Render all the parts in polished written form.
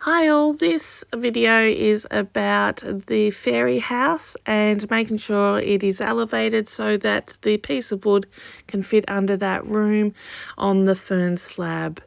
Hi all, this video is about the fairy house and making sure it is elevated so that the piece of wood can fit under that room on the fern slab.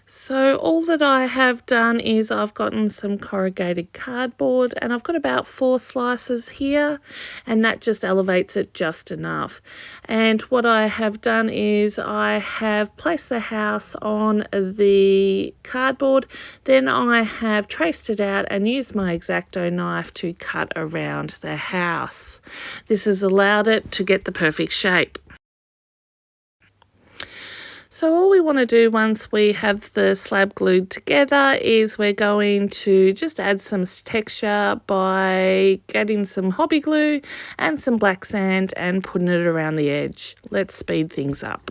So all that I have done is I've gotten some corrugated cardboard and I've got about 4 slices here, and that just elevates it just enough. And what I have done is I have placed the house on the cardboard, then I have traced it out and used my X-Acto knife to cut around the house. This has allowed it to get the perfect shape. So all we want to do once we have the slab glued together is we're going to just add some texture by getting some hobby glue and some black sand and putting it around the edge. Let's speed things up.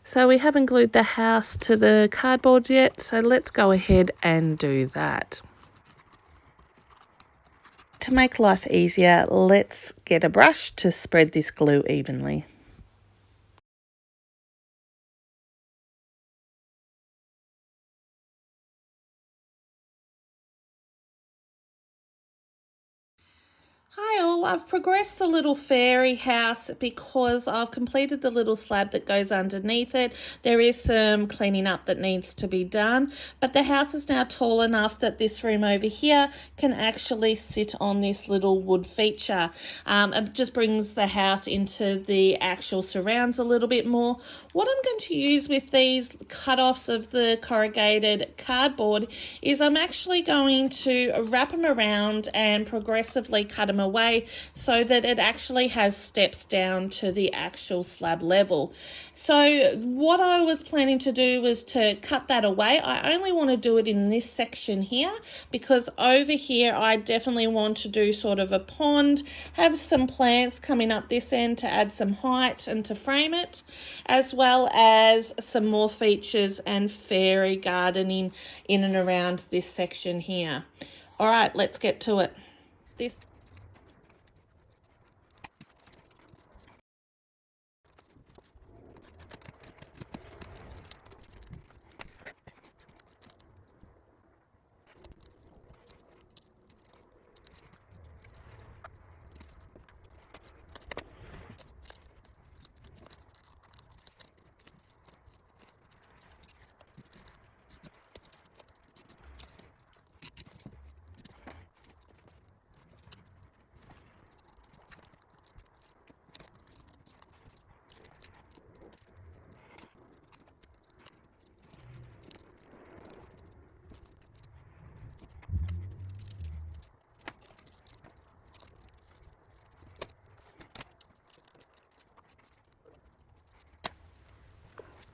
So we haven't glued the house to the cardboard yet, so let's go ahead and do that. To make life easier, let's get a brush to spread this glue evenly. Hi all, I've progressed the little fairy house because I've completed the little slab that goes underneath it. There is some cleaning up that needs to be done, but the house is now tall enough that this room over here can actually sit on this little wood feature. It just brings the house into the actual surrounds a little bit more. What I'm going to use with these cut-offs of the corrugated cardboard is I'm actually going to wrap them around and progressively cut them away so that it actually has steps down to the actual slab level. So what I was planning to do was to cut that away. I only want to do it in this section here because over here I definitely want to do sort of a pond, have some plants coming up this end to add some height and to frame it, as well as some more features and fairy gardening in and around this section here. All right, let's get to it.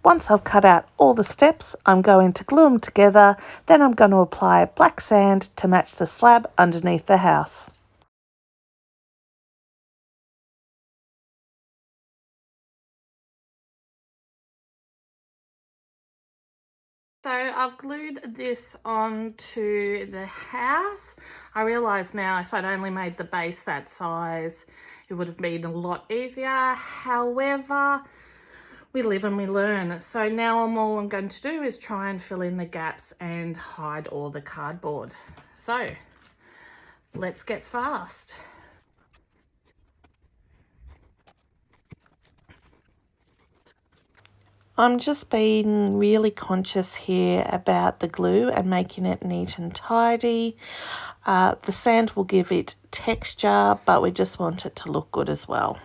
Once I've cut out all the steps, I'm going to glue them together, then I'm going to apply black sand to match the slab underneath the house. So I've glued this onto the house. I realise now if I'd only made the base that size, it would have been a lot easier. However, we live and we learn. So now all I'm going to do is try and fill in the gaps and hide all the cardboard. So let's get fast. I'm just being really conscious here about the glue and making it neat and tidy. The sand will give it texture, but we just want it to look good as well.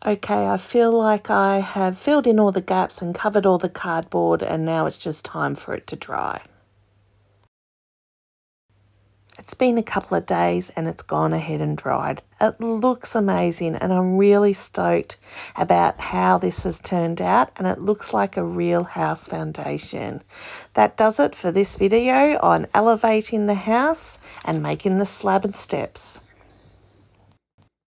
Okay, I feel like I have filled in all the gaps and covered all the cardboard, and now it's just time for it to dry. It's been a couple of days and it's gone ahead and dried. It looks amazing and I'm really stoked about how this has turned out, and it looks like a real house foundation. That does it for this video on elevating the house and making the slab and steps.